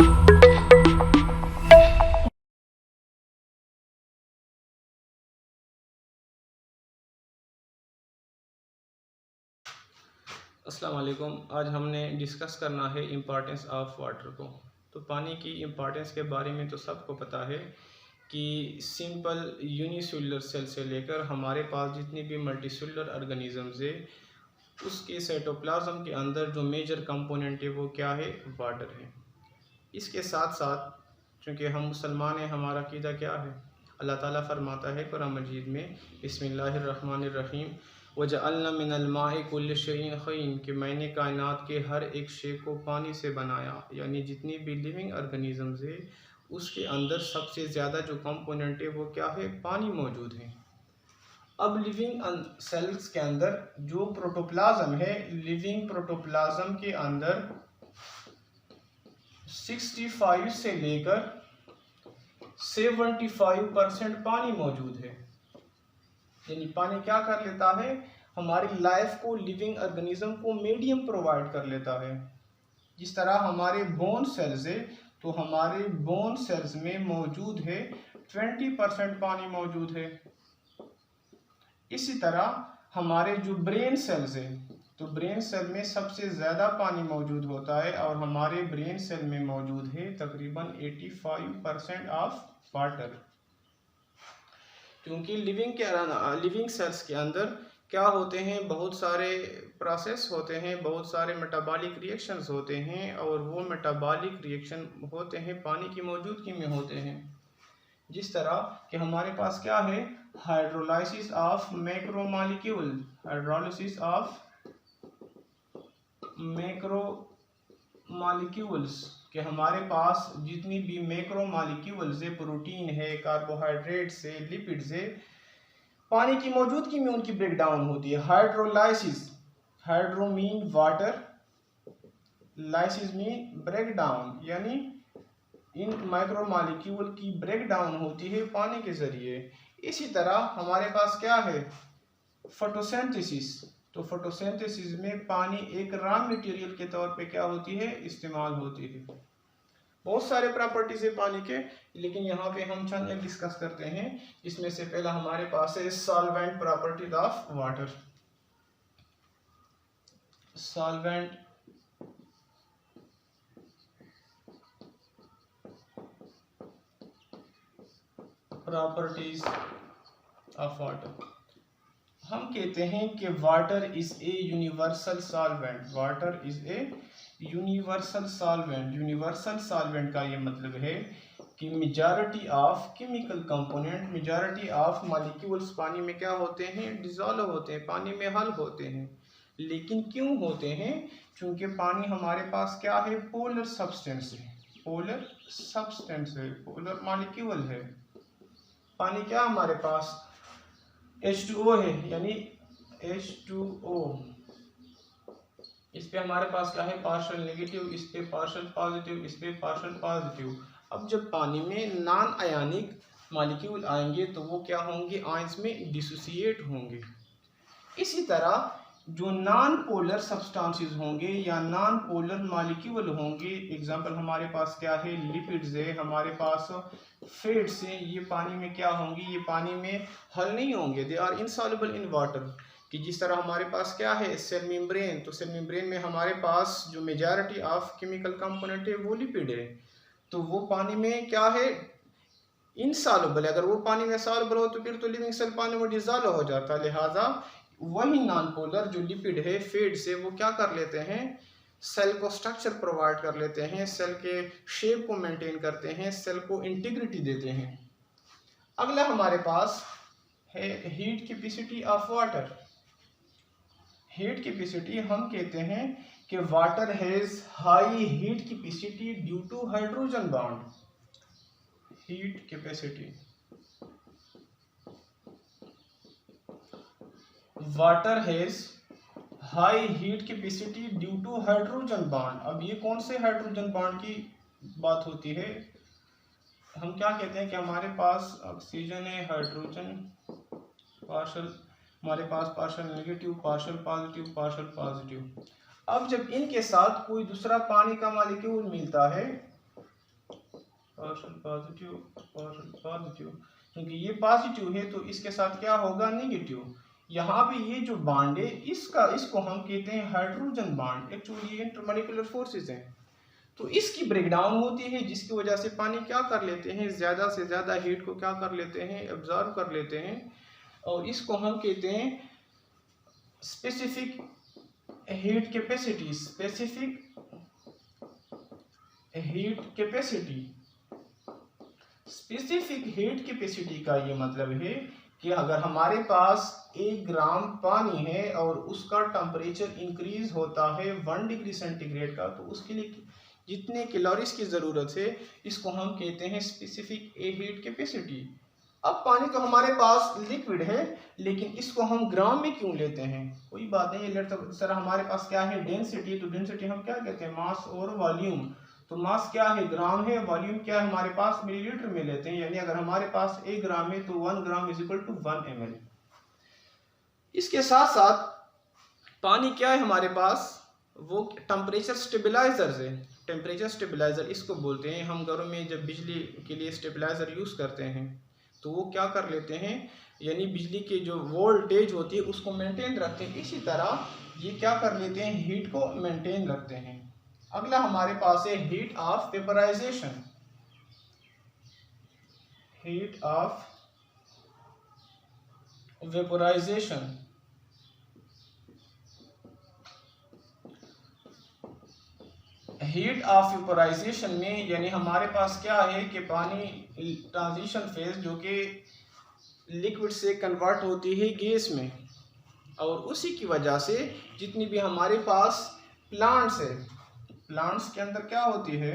अस्सलाम वालेकुम। आज हमने डिस्कस करना है इम्पॉर्टेंस ऑफ वाटर को। तो पानी की इम्पॉर्टेंस के बारे में तो सबको पता है कि सिंपल यूनिसेलुलर सेल से लेकर हमारे पास जितनी भी मल्टीसेलुलर ऑर्गेनिजम्स है उसके साइटोप्लाज्म के अंदर जो मेजर कंपोनेंट है वो क्या है, वाटर है। इसके साथ साथ चूँकि हम मुसलमान हैं, हमारा अक़ीदा क्या है, अल्लाह ताला फरमाता है कुरान मजीद में बिस्मिल्लाहिर्रहमानिर्रहीम वजअलना मिनल माइ कुल्लि शैइन खैन, कि मैंने कायनात के हर एक शे को पानी से बनाया। यानी जितनी भी लिविंग ऑर्गेनिजम्स है उसके अंदर सबसे ज़्यादा जो कंपोनेंट है वो क्या है, पानी मौजूद है। अब लिविंग सेल्स के अंदर जो प्रोटोप्लाज्म है, लिविंग प्रोटोप्लाज्म के अंदर 65 से लेकर 75% पानी मौजूद है। यानी पानी क्या कर लेता है, हमारी लाइफ को, लिविंग ऑर्गेनिज्म को मीडियम प्रोवाइड कर लेता है। जिस तरह हमारे बोन सेल्स है, तो हमारे बोन सेल्स में मौजूद है 20% पानी मौजूद है। इसी तरह हमारे जो ब्रेन सेल्स है, तो ब्रेन सेल में सबसे ज़्यादा पानी मौजूद होता है और हमारे ब्रेन सेल में मौजूद है तकरीबन 85% ऑफ वाटर। क्योंकि लिविंग सेल्स के अंदर क्या होते हैं, बहुत सारे प्रोसेस होते हैं, बहुत सारे मेटाबॉलिक रिएक्शंस होते हैं और वो मेटाबॉलिक रिएक्शन होते हैं पानी की मौजूदगी में होते हैं। जिस तरह कि हमारे पास क्या है, hydrolysis of macromolecule, hydrolysis of macromolecules, कि हमारे पास जितनी भी मैक्रोमॉलिक्यूल्स है, प्रोटीन है, कार्बोहाइड्रेट्स है, लिपिड्स है, पानी की मौजूदगी में उनकी ब्रेक डाउन होती है। Hydrolysis, hydro mean water, lysis mean break down, यानी इन माइक्रोमॉलिक्यूल की ब्रेक डाउन होती है पानी के जरिए। इसी तरह हमारे पास क्या है, फोटोसिंथेसिस, तो फोटोसिंथेसिस में पानी एक रॉ मटेरियल के तौर पे क्या होती है, इस्तेमाल होती है। बहुत सारे प्रॉपर्टीज है पानी के, लेकिन यहाँ पे हम चंद एक डिस्कस करते हैं। इसमें से पहला हमारे पास है solvent properties of water. Solvent properties of water. हम कहते हैं कि water is a universal solvent, water is a universal solvent. Universal solvent का ये मतलब है कि majority of chemical component, majority of molecules पानी में क्या होते हैं, डिसॉल्व होते हैं, पानी में हल होते हैं। लेकिन क्यों होते हैं, क्योंकि पानी हमारे पास क्या है, पोलर सब्सटेंस है, पोलर सब्सटेंस है, पोलर मॉलिक्यूल है। पानी क्या हमारे पास H2O है, यानी H2O, इस पे हमारे पास क्या है, पार्शियल नेगेटिव, इस पे पार्शियल पॉजिटिव, इस पे पार्शियल पॉजिटिव। अब जब पानी में नॉन आयनिक मॉलिक्यूल आएंगे तो वो क्या होंगे, आयंस में डिसोसिएट होंगे। इसी तरह जो नॉन पोलर सब्सटेंसेस होंगे या नॉन पोलर मॉलिक्यूल होंगे, एग्जांपल हमारे पास क्या है, लिपिड्स है, हमारे पास फैट्स हैं, ये पानी में क्या होंगे, ये पानी में हल नहीं होंगे, they are insoluble in water. कि जिस तरह हमारे पास क्या है, सेल मेम्ब्रेन, तो सेल मेम्ब्रेन में हमारे पास जो मेजॉरिटी ऑफ केमिकल कंपोनेंट है वो लिपिड है, तो वो पानी में क्या है, इनसॉल्युबल है। अगर वो पानी में सॉल्युबल हो तो फिर तो लिविंग सेल पानी में डिसॉल्व हो जाता है। लिहाजा वही नॉन पोलर जो लिपिड है, फैट से, वो क्या कर लेते हैं, सेल को स्ट्रक्चर प्रोवाइड कर लेते हैं, सेल के शेप को मेंटेन करते हैं, सेल को इंटीग्रिटी देते हैं। अगला हमारे पास है heat capacity of water. Heat capacity, हम कहते हैं कि water has high heat capacity due to hydrogen bond. Heat capacity, water has high heat capacity due to hydrogen bond. अब ये कौन से हाइड्रोजन बॉन्ड की बात होती है, हम क्या कहते हैं कि हमारे पास ऑक्सीजन है, हाइड्रोजन, पार्शियल, हमारे पास partial negative, partial positive, partial positive. अब जब इनके साथ कोई दूसरा पानी का मॉलिक्यूल मिलता है पार्शियल पॉजिटिव पार्शियल पॉजिटिव, क्योंकि ये पॉजिटिव है तो इसके साथ क्या होगा, नेगेटिव। यहाँ पे ये जो बॉन्ड है इसको हम कहते हैं हाइड्रोजन बॉन्ड। एक्चुअली ये इंटरमॉलिक्यूलर फोर्सेस हैं, तो इसकी ब्रेकडाउन होती है, जिसकी वजह से पानी क्या कर लेते हैं, ज़्यादा से ज़्यादा हीट को क्या कर लेते हैं, एब्जॉर्ब कर लेते हैं। और इसको हम कहते हैं specific heat capacity. Specific heat capacity. Specific heat capacity का ये मतलब है कि अगर हमारे पास 1 ग्राम पानी है और उसका टेम्परेचर इंक्रीज होता है 1 डिग्री सेंटीग्रेड का, तो उसके लिए जितने कैलोरीज की ज़रूरत है, इसको हम कहते हैं स्पेसिफिक हीट कैपेसिटी। अब पानी तो हमारे पास लिक्विड है, लेकिन इसको हम ग्राम में क्यों लेते हैं, कोई बात नहीं। ये सर हमारे पास क्या है, डेंसिटी, तो डेंसिटी हम क्या कहते हैं, मास और वॉल्यूम। तो मास क्या है, ग्राम है, वॉल्यूम क्या है हमारे पास, मिलीलीटर में लेते हैं। यानी अगर हमारे पास 1 ग्राम है तो 1 gram is equal to 1 ml। इसके साथ साथ पानी क्या है हमारे पास, वो टेम्परेचर स्टेबलाइजर है। टेम्परेचर स्टेबलाइजर इसको बोलते हैं। हम घरों में जब बिजली के लिए स्टेबलाइजर यूज़ करते हैं तो वो क्या कर लेते हैं, यानी बिजली की जो वोल्टेज होती है उसको मेंटेन रखते हैं। इसी तरह ये क्या कर लेते हैं, हीट को मेंटेन रखते हैं। अगला हमारे पास है heat of vaporisation. Heat of vaporisation. Heat of vaporisation में यानी हमारे पास क्या है कि पानी ट्रांजिशन फेज जो कि लिक्विड से कन्वर्ट होती है गैस में, और उसी की वजह से जितनी भी हमारे पास प्लांट्स है, प्लांट्स के अंदर क्या होती है,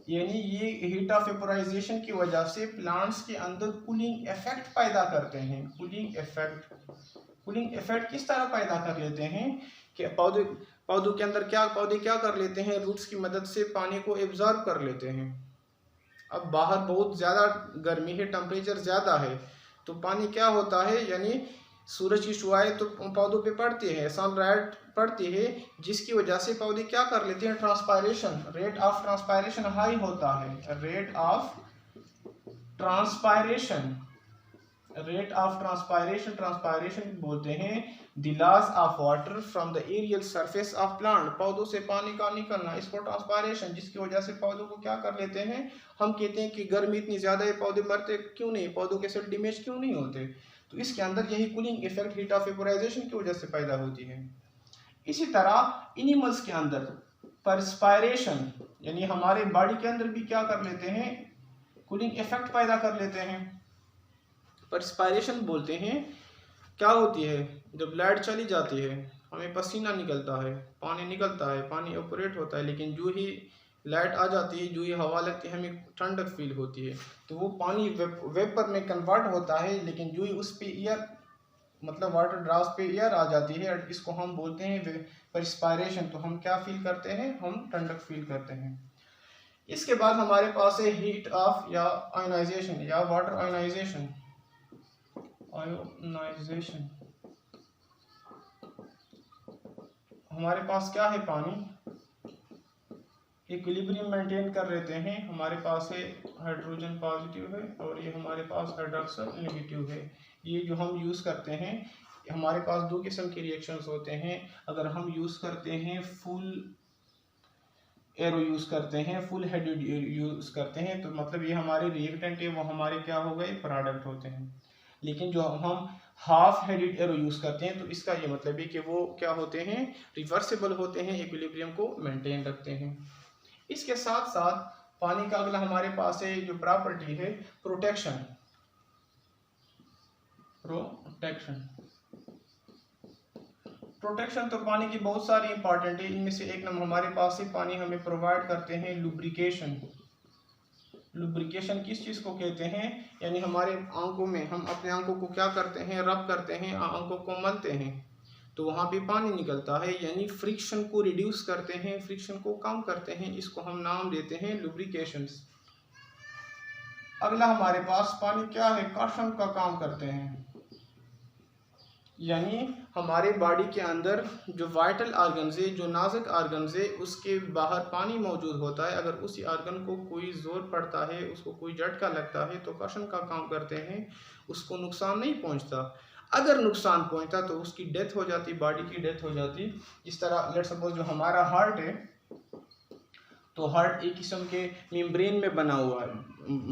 यानी ये हीट ऑफ वेपराइजेशन की वजह से प्लांट्स के अंदर कूलिंग इफेक्ट पैदा करते हैं। कूलिंग इफेक्ट किस तरह पैदा कर लेते हैं कि पौधों के अंदर पौधे क्या कर लेते हैं, रूट्स की मदद से पानी को एब्जॉर्ब कर लेते हैं। अब बाहर बहुत ज़्यादा गर्मी है, टेम्परेचर ज़्यादा है, तो पानी क्या होता है, यानी सूरज की शुआएं तो पौधों पे पड़ती है, सनलाइट पड़ती है, जिसकी वजह से पौधे क्या कर लेते हैं, transpiration, rate of transpiration high होता है। रेट ऑफ ट्रांसपायरेशन ट्रांसपायरेशन बोलते हैं the loss of water from the aerial surface of plant. पौधों से पानी का निकलना, इसको ट्रांसपायरेशन, जिसकी वजह से पौधों को क्या कर लेते हैं, हम कहते हैं कि गर्मी इतनी ज़्यादा है, पौधे मरते क्यों नहीं, पौधों के सेल डैमेज क्यों नहीं होते, तो इसके अंदर यही cooling effect heat of vaporisation की वजह से पैदा होती है। इसी तरह एनिमल्स के अंदर परस्पायरेशन, यानी हमारे बॉडी के अंदर भी क्या कर लेते हैं, कूलिंग इफेक्ट पैदा कर लेते हैं। परस्पायरेशन बोलते हैं, क्या होती है, जब लाइट चली जाती है हमें पसीना निकलता है, पानी निकलता है, पानी ऑपरेट होता है, लेकिन जो ही लाइट आ जाती है, जो ही हवा लगती है, हमें ठंडक फील होती है, तो वो पानी वेपर में कन्वर्ट होता है, लेकिन जो ही उस पे एयर मतलब वाटर ड्रॉप्स पे एयर आ जाती है, इसको हम बोलते हैं परस्पायरेशन, तो हम क्या फील करते हैं, हम ठंडक फील करते हैं। इसके बाद हमारे पास है हीट ऑफ या आयोनाइजेशन या वाटर आयोनाइजेशन। आयोनाइजेशन हमारे पास क्या है, पानी इक्विलिब्रियम मेंटेन कर लेते हैं। हमारे पास है हाइड्रोजन पॉजिटिव है और ये हमारे पास हाइड्रोक्सल नेगेटिव है। ये जो हम यूज़ करते हैं, हमारे पास 2 किस्म के रिएक्शंस होते हैं। अगर हम यूज़ करते हैं फुल एरो यूज़ करते हैं, फुल हेडेड यूज़ करते हैं, तो मतलब ये हमारे रिएक्टेंट है, वो हमारे क्या हो गए, प्रोडक्ट होते हैं। लेकिन जो हम हाफ हेडेड एरो यूज़ करते हैं, तो इसका ये मतलब है कि वो क्या होते हैं, रिवर्सिबल होते हैं, इक्विलिब्रियम को मेंटेन रखते हैं। इसके साथ साथ पानी का अगला हमारे पास है जो प्रॉपर्टी है, प्रोटेक्शन। प्रोटेक्शन तो पानी की बहुत सारी इंपॉर्टेंट है, इनमें से एक नंबर हमारे पास है, पानी हमें प्रोवाइड करते हैं लुब्रिकेशन। लुब्रिकेशन किस चीज़ को कहते हैं, यानी हमारे आंखों में, हम अपने आंखों को क्या करते हैं, रब करते हैं, आंखों को मलते हैं, तो वहाँ पे पानी निकलता है, यानी फ्रिक्शन को रिड्यूस करते हैं, फ्रिक्शन को कम करते हैं, इसको हम नाम देते हैं लुब्रिकेशंस। अगला हमारे पास पानी क्या है, कॉशन का काम करते हैं। यानी हमारे बॉडी के अंदर जो वाइटल आर्गन्स है, जो नाजुक आर्गन्स है, उसके बाहर पानी मौजूद होता है। अगर उसी आर्गन को कोई ज़ोर पड़ता है, उसको कोई झटका लगता है तो कशन का काम करते हैं, उसको नुकसान नहीं पहुंचता। अगर नुकसान पहुंचता तो उसकी डेथ हो जाती, बॉडी की डेथ हो जाती। इस तरह लेट्स सपोज जो हमारा हार्ट है, तो हार्ट एक किस्म के मेम्ब्रेन में बना हुआ है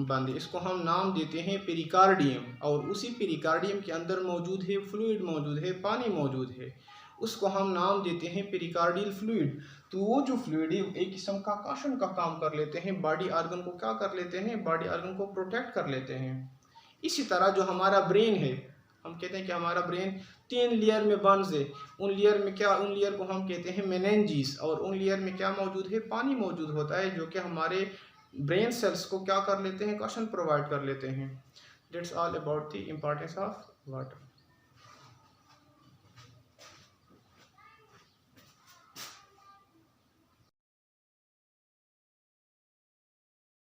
बंद, इसको हम नाम देते हैं पेरिकार्डियम। और उसी पेरिकार्डियम के अंदर मौजूद है फ्लूइड, मौजूद है पानी मौजूद है, उसको हम नाम देते हैं पेरिकार्डियल फ्लूइड। तो वो जो फ्लूइड है एक किस्म का कशन का काम कर लेते हैं, बॉडी आर्गन को क्या कर लेते हैं, बॉडी आर्गन को प्रोटेक्ट कर लेते हैं। इसी तरह जो हमारा ब्रेन है, हम कहते हैं कि हमारा ब्रेन 3 लेयर में बंद है। उन लेयर को हम कहते हैं मेनिंजेस। और उन लेयर में क्या मौजूद है, पानी मौजूद होता है, जो कि हमारे ब्रेन सेल्स को क्या कर लेते हैं, कशन प्रोवाइड कर लेते हैं। That's all about the importance of water.